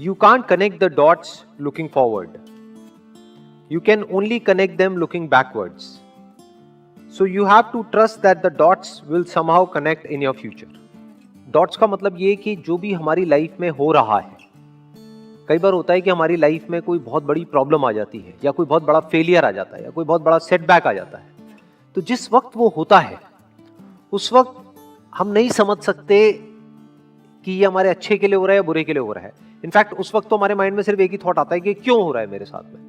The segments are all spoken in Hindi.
You can't connect the dots looking forward. You can only connect them looking backwards. So you have to trust that the dots will somehow connect in your future. Dots का मतलब ये कि जो भी हमारी लाइफ में हो रहा है, कई बार होता है कि हमारी लाइफ में कोई बहुत बड़ी प्रॉब्लम आ जाती है या कोई बहुत बड़ा फेलियर आ जाता है या कोई बहुत बड़ा सेटबैक आ जाता है, तो जिस वक्त वो होता है उस वक्त हम नहीं समझ सकते कि ये हमारे अच्छे के लिए हो रहा है या बुरे के लिए हो रहा है. इनफैक्ट उस वक्त तो हमारे माइंड में सिर्फ एक ही थॉट आता है कि क्यों हो रहा है मेरे साथ में.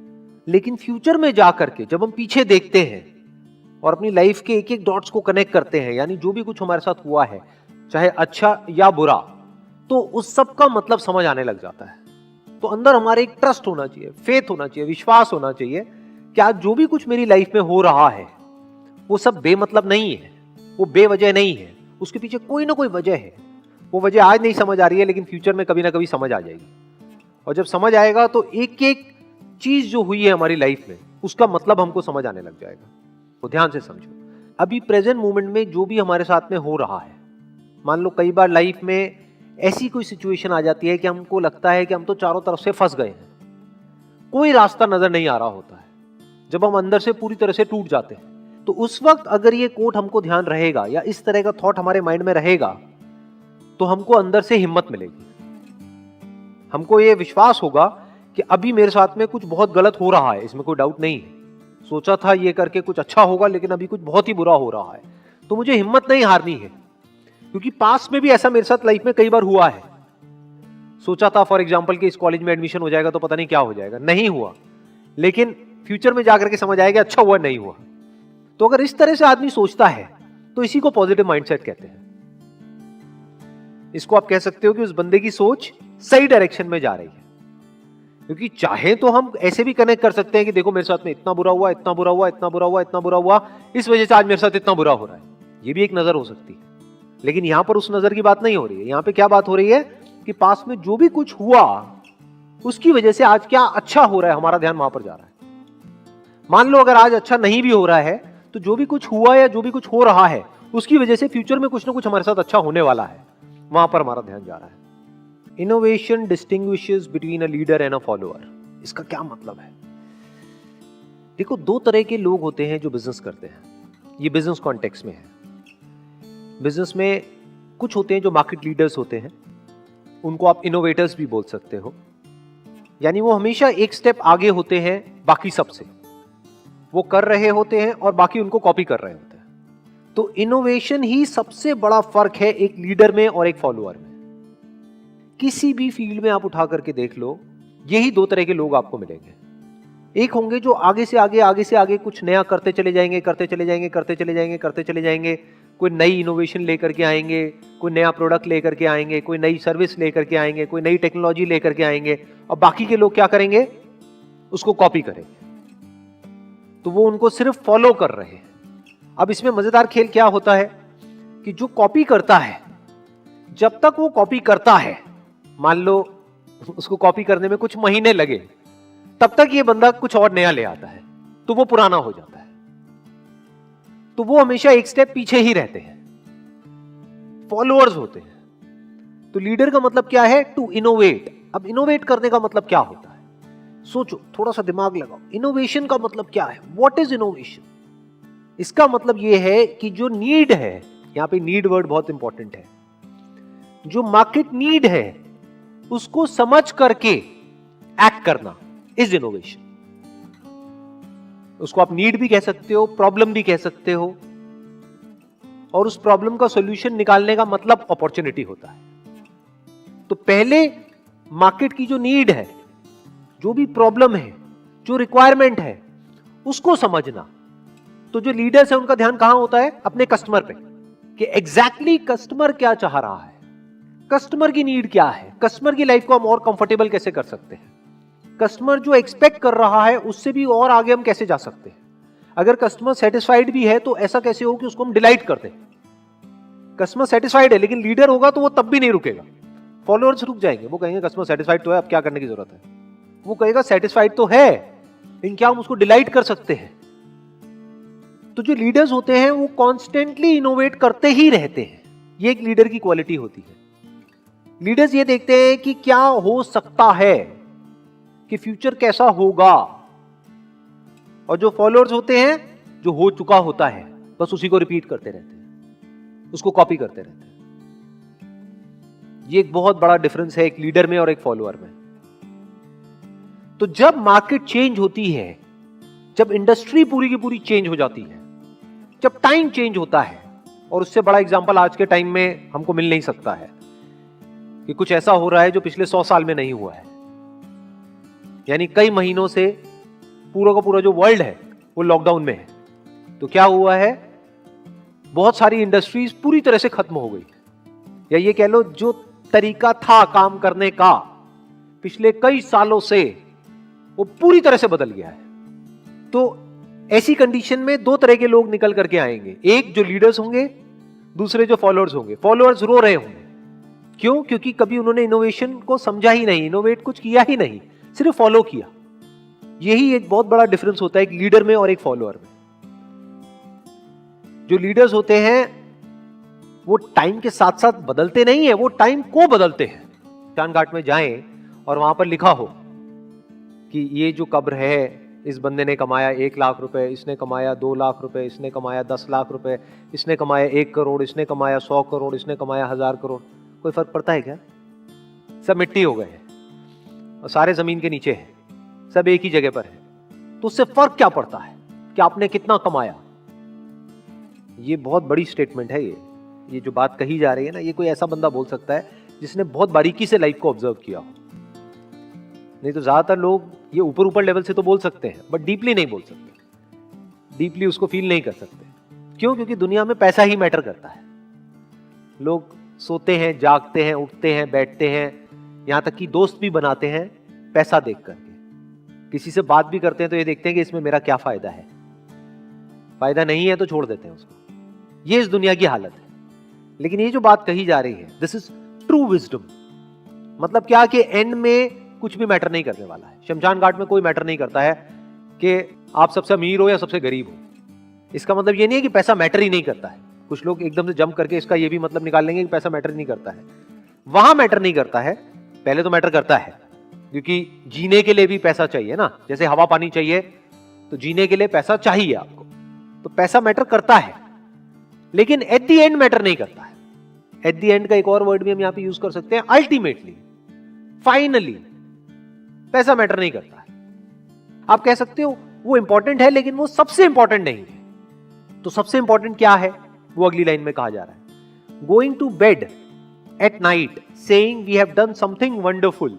लेकिन फ्यूचर में जाकर के जब हम पीछे देखते हैं और अपनी लाइफ के एक एक डॉट्स को कनेक्ट करते हैं, यानी जो भी कुछ हमारे साथ हुआ है चाहे अच्छा या बुरा, तो उस सब का मतलब समझ आने लग जाता है. तो अंदर हमारे एक ट्रस्ट होना चाहिए, फेथ होना चाहिए, विश्वास होना चाहिए कि आज जो भी कुछ मेरी लाइफ में हो रहा है वो सब बेमतलब नहीं है, वो बेवजह नहीं है, उसके पीछे कोई ना कोई वजह है. वो वजह आज नहीं समझ आ रही है लेकिन फ्यूचर में कभी ना कभी समझ आ जाएगी. और जब समझ आएगा तो एक एक चीज जो हुई है हमारी लाइफ में उसका मतलब हमको समझ आने लग जाएगा. तो ध्यान से समझो, अभी प्रेजेंट मोमेंट में जो भी हमारे साथ में हो रहा है, मान लो कई बार लाइफ में ऐसी कोई सिचुएशन आ जाती है कि हमको लगता है कि हम तो चारों तरफ से फंस गए हैं, कोई रास्ता नजर नहीं आ रहा होता है, जब हम अंदर से पूरी तरह से टूट जाते हैं. तो उस वक्त अगर ये कोट हमको ध्यान रहेगा या इस तरह का थॉट हमारे माइंड में रहेगा तो हमको अंदर से हिम्मत मिलेगी. हमको ये विश्वास होगा कि अभी मेरे साथ में कुछ बहुत गलत हो रहा है, इसमें कोई डाउट नहीं है. सोचा था ये करके कुछ अच्छा होगा लेकिन अभी कुछ बहुत ही बुरा हो रहा है, तो मुझे हिम्मत नहीं हारनी है. क्योंकि पास्ट में भी ऐसा मेरे साथ लाइफ में कई बार हुआ है. सोचा था फॉर एग्जांपल कि इस कॉलेज में एडमिशन हो जाएगा तो पता नहीं क्या हो जाएगा, नहीं हुआ, लेकिन फ्यूचर में जाकर के समझ आएगा अच्छा हुआ नहीं हुआ. तो अगर इस तरह से आदमी सोचता है तो इसी को पॉजिटिव माइंडसेट कहते हैं. इसको आप कह सकते हो कि उस बंदे की सोच सही डायरेक्शन में जा रही है. क्योंकि चाहे तो हम ऐसे भी कनेक्ट कर सकते हैं कि देखो मेरे साथ में इतना बुरा हुआ, इतना बुरा हुआ, इतना बुरा हुआ, इतना बुरा हुआ, इस वजह से आज मेरे साथ इतना बुरा हो रहा है. ये भी एक नजर हो सकती है. लेकिन यहां पर उस नजर की बात नहीं हो रही है. यहां पे क्या बात हो रही है कि पास में जो भी कुछ हुआ उसकी वजह से आज क्या अच्छा हो रहा है, हमारा ध्यान वहां पर जा रहा है. मान लो अगर आज अच्छा नहीं भी हो रहा है तो जो भी कुछ हुआ या जो भी कुछ हो रहा है उसकी वजह से फ्यूचर में कुछ ना कुछ हमारे साथ अच्छा होने वाला है, वहां पर हमारा ध्यान जा रहा है. Innovation distinguishes between a leader and a follower. इसका क्या मतलब है? देखो, दो तरह के लोग होते हैं जो बिजनेस करते हैं. ये बिजनेस कॉन्टेक्स्ट में है. बिजनेस में कुछ होते हैं जो मार्केट लीडर्स होते हैं, उनको आप इनोवेटर्स भी बोल सकते हो. यानी वो हमेशा एक स्टेप आगे होते हैं बाकी सबसे, वो कर रहे होते हैं और बाकी उनको कॉपी कर रहे होते हैं. तो इनोवेशन ही सबसे बड़ा फर्क है एक लीडर में और एक फॉलोअर में. किसी भी फील्ड में आप उठा करके देख लो, यही दो तरह के लोग आपको मिलेंगे. एक होंगे जो आगे से आगे कुछ नया करते चले जाएंगे, करते चले जाएंगे, करते चले जाएंगे, करते चले जाएंगे. कोई नई इनोवेशन लेकर के आएंगे, कोई नया प्रोडक्ट लेकर के आएंगे, कोई नई सर्विस लेकर के आएंगे, कोई नई टेक्नोलॉजी लेकर के आएंगे, और बाकी के लोग क्या करेंगे? उसको कॉपी करेंगे. तो वो उनको सिर्फ फॉलो कर रहे हैं. अब इसमें मजेदार खेल क्या होता है कि जो कॉपी करता है, जब तक वो कॉपी करता है, मान लो उसको कॉपी करने में कुछ महीने लगे, तब तक ये बंदा कुछ और नया ले आता है तो वो पुराना हो जाता है. तो वो हमेशा एक स्टेप पीछे ही रहते हैं, फॉलोअर्स होते हैं. तो लीडर का मतलब क्या है? To innovate. अब इनोवेट करने का मतलब क्या होता है? सोचो, थोड़ा सा दिमाग लगाओ. इनोवेशन का मतलब क्या है? What is innovation? इसका मतलब यह है कि जो नीड है, यहां पे नीड वर्ड बहुत इंपॉर्टेंट है, जो मार्केट नीड है उसको समझ करके एक्ट करना इज इनोवेशन. उसको आप नीड भी कह सकते हो, प्रॉब्लम भी कह सकते हो, और उस प्रॉब्लम का सॉल्यूशन निकालने का मतलब अपॉर्चुनिटी होता है. तो पहले मार्केट की जो नीड है, जो भी प्रॉब्लम है, जो रिक्वायरमेंट है, उसको समझना. तो जो लीडर्स है उनका ध्यान कहां होता है? अपने कस्टमर पे, कि एग्जैक्टली कस्टमर क्या चाह रहा है, कस्टमर की नीड क्या है, कस्टमर की लाइफ को हम और कंफर्टेबल कैसे कर सकते हैं, कस्टमर जो एक्सपेक्ट कर रहा है उससे भी और आगे हम कैसे जा सकते हैं. अगर कस्टमर सेटिस्फाइड भी है तो ऐसा कैसे हो कि उसको हम डिलाइट कर दें. कस्टमर सेटिस्फाइड है लेकिन लीडर होगा तो वो तब भी नहीं रुकेगा. फॉलोअर्स रुक जाएंगे, वो कहेंगे कस्टमर सेटिस्फाइड तो है, अब क्या करने की जरूरत है. वो कहेगा सेटिस्फाइड तो है लेकिन क्या हम उसको डिलाइट कर सकते हैं. तो जो लीडर्स होते हैं वो कॉन्स्टेंटली इनोवेट करते ही रहते हैं. ये एक लीडर की क्वालिटी होती है. लीडर्स ये देखते हैं कि क्या हो सकता है, कि फ्यूचर कैसा होगा, और जो फॉलोअर्स होते हैं जो हो चुका होता है बस उसी को रिपीट करते रहते हैं, उसको कॉपी करते रहते हैं। ये एक बहुत बड़ा डिफरेंस है एक लीडर में और एक फॉलोअर में। तो जब मार्केट चेंज होती है, जब इंडस्ट्री पूरी की पूरी चेंज हो जाती है, जब टाइम चेंज होता है, और उससे बड़ा एग्जांपल आज के टाइम में हमको मिल नहीं सकता है कि कुछ ऐसा हो रहा है जो पिछले 100 साल में नहीं हुआ है। यानी कई महीनों से पूरा का पूरा जो वर्ल्ड है वो लॉकडाउन में है। तो क्या हुआ है, बहुत सारी इंडस्ट्रीज पूरी तरह से खत्म हो गई, या ये कह लो जो तरीका था काम करने का पिछले कई सालों से वो पूरी तरह से बदल गया है। तो ऐसी कंडीशन में दो तरह के लोग निकल करके आएंगे, एक जो लीडर्स होंगे, दूसरे जो फॉलोअर्स होंगे। फॉलोअर्स रो रहे होंगे, क्यों? क्योंकि कभी उन्होंने इनोवेशन को समझा ही नहीं, इनोवेट कुछ किया ही नहीं, सिर्फ फॉलो किया। यही एक बहुत बड़ा डिफरेंस होता है एक लीडर में और एक फॉलोअर में। जो लीडर्स होते हैं वो टाइम के साथ साथ बदलते नहीं है, वो टाइम को बदलते हैं। शमशान घाट में जाएं और वहां पर लिखा हो कि ये जो कब्र है, इस बंदे ने कमाया 1 लाख रुपए, इसने कमाया 2 लाख रुपए, इसने कमाया 10 लाख रुपए, इसने कमाया 1 करोड़, इसने कमाया 100 करोड़, इसने कमाया 1000 करोड़, कोई फर्क पड़ता है क्या? सब मिट्टी हो गए हैं और सारे जमीन के नीचे हैं, सब एक ही जगह पर है। तो उससे फर्क क्या पड़ता है कि आपने कितना कमाया? ये बहुत बड़ी स्टेटमेंट है। ये जो बात कही जा रही है ना, ये कोई ऐसा बंदा बोल सकता है जिसने बहुत बारीकी से लाइफ को ऑब्जर्व किया हो। नहीं तो ज्यादातर लोग ये ऊपर ऊपर लेवल से तो बोल सकते हैं, बट डीपली नहीं बोल सकते, डीपली उसको फील नहीं कर सकते। क्यों? क्योंकि दुनिया में पैसा ही मैटर करता है। लोग सोते हैं, जागते हैं, उठते हैं, बैठते हैं, यहां तक कि दोस्त भी बनाते हैं पैसा देख करके। किसी से बात भी करते हैं तो ये देखते हैं कि इसमें मेरा क्या फायदा है, फायदा नहीं है तो छोड़ देते हैं उसको। ये इस दुनिया की हालत है। लेकिन ये जो बात कही जा रही है, दिस इज ट्रू विजडम। मतलब क्या कि एंड में कुछ भी मैटर नहीं करने वाला है। शमशान घाट में कोई मैटर नहीं करता है कि आप सबसे अमीर हो या सबसे गरीब हो। इसका मतलब ये नहीं है कि पैसा मैटर ही नहीं करता है। कुछ लोग एकदम से जंप करके इसका ये भी मतलब निकाल लेंगे कि पैसा मैटर नहीं करता है। वहां मैटर नहीं करता है, पहले तो मैटर करता है, क्योंकि जीने के लिए भी पैसा चाहिए ना। जैसे हवा पानी चाहिए तो जीने के लिए पैसा चाहिए आपको, तो पैसा मैटर करता है, लेकिन एट द एंड मैटर नहीं करता है। एट द एंड का एक और वर्ड भी हम यहां पे यूज कर सकते हैं, अल्टीमेटली, फाइनली। पैसा मैटर नहीं करता है। आप कह सकते हो वो इंपॉर्टेंट है, लेकिन वो सबसे इंपॉर्टेंट नहीं है। तो सबसे इंपॉर्टेंट क्या है, वो अगली लाइन में कहा जा रहा है। Going to bed at night saying we have done something wonderful,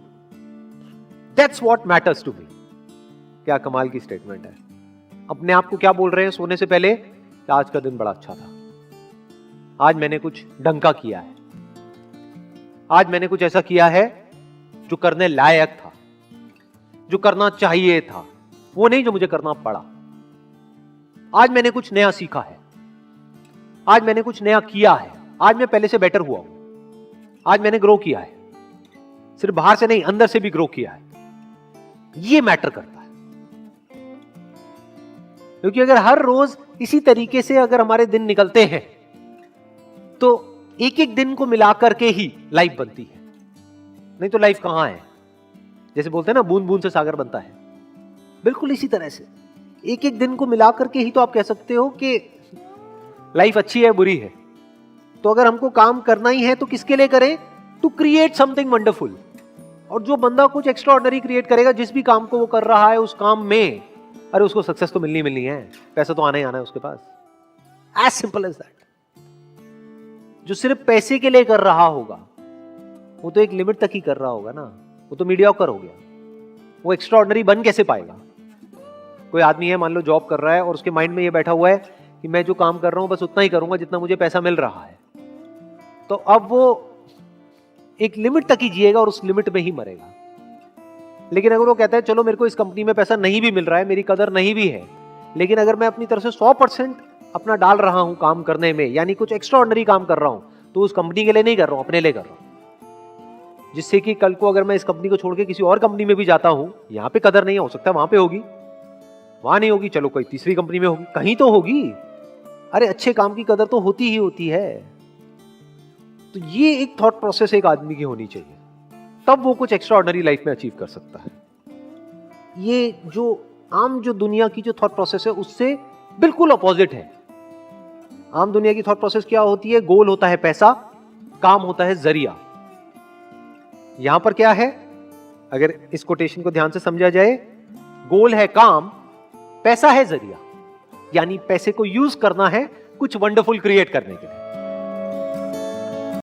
that's what matters to me. क्या कमाल की स्टेटमेंट है। अपने आप को क्या बोल रहे हैं सोने से पहले? कि आज का दिन बड़ा अच्छा था, आज मैंने कुछ ढंग का किया है, आज मैंने कुछ ऐसा किया है जो करने लायक था, जो करना चाहिए था, वो नहीं जो मुझे करना पड़ा। आज मैंने कुछ नया सीखा है, आज मैंने कुछ नया किया है, आज मैं पहले से बेटर हुआ हूं, आज मैंने ग्रो किया है। सिर्फ बाहर से नहीं, अंदर से भी ग्रो किया है। ये मैटर करता है। क्योंकि अगर हर रोज इसी तरीके से अगर हमारे दिन निकलते हैं तो एक एक दिन को मिलाकर के ही लाइफ बनती है। नहीं तो लाइफ कहां है? जैसे बोलते हैं ना, बूंद बूंद से सागर बनता है। बिल्कुल इसी तरह से एक एक दिन को मिलाकर के ही तो आप कह सकते हो कि लाइफ अच्छी है, बुरी है। तो अगर हमको काम करना ही है तो किसके लिए करें? To create something wonderful. और जो बंदा कुछ एक्स्ट्रा ऑर्डिनरी क्रिएट करेगा, जिस भी काम को वो कर रहा है, उस काम में, अरे उसको सक्सेस तो मिलनी है, पैसा तो आना ही आना है उसके पास। As simple as that. जो सिर्फ पैसे के लिए कर रहा होगा वो तो एक लिमिट तक ही कर रहा होगा ना, वो तो मीडियोकर हो गया। वो एक्स्ट्रा ऑर्डिनरी बन कैसे पाएगा? कोई आदमी है, मान लो जॉब कर रहा है और उसके माइंड में ये बैठा हुआ है कि मैं जो काम कर रहा हूं बस उतना ही करूंगा जितना मुझे पैसा मिल रहा है। तो अब वो एक लिमिट तक ही जिएगा और उस लिमिट में ही मरेगा। लेकिन अगर वो कहता है चलो मेरे को इस कंपनी में पैसा नहीं भी मिल रहा है, मेरी कदर नहीं भी है, लेकिन अगर मैं अपनी तरफ से 100% अपना डाल रहा हूं काम करने में, यानी कुछ एक्स्ट्रा ऑर्डिनरी काम कर रहा हूं, तो उस कंपनी के लिए नहीं कर रहा हूं, अपने लिए कर रहा हूं। जिससे कि कल को अगर मैं इस कंपनी को छोड़ के किसी और कंपनी में भी जाता हूं, यहां पे कदर नहीं हो सकता, वहां पे होगी, वहां नहीं होगी, चलो कोई तीसरी कंपनी में होगी, कहीं तो होगी। अरे अच्छे काम की कदर तो होती ही होती है। तो ये एक थॉट प्रोसेस एक आदमी की होनी चाहिए, तब वो कुछ एक्स्ट्रा ऑर्डिनरी लाइफ में अचीव कर सकता है। ये जो आम जो दुनिया की जो थॉट प्रोसेस है उससे बिल्कुल अपोजिट है। आम दुनिया की थॉट प्रोसेस क्या होती है? गोल होता है पैसा, काम होता है जरिया। यहां पर क्या है, अगर इस कोटेशन को ध्यान से समझा जाए, गोल है काम, पैसा है जरिया, यानी पैसे को यूज करना है कुछ वंडरफुल क्रिएट करने के लिए।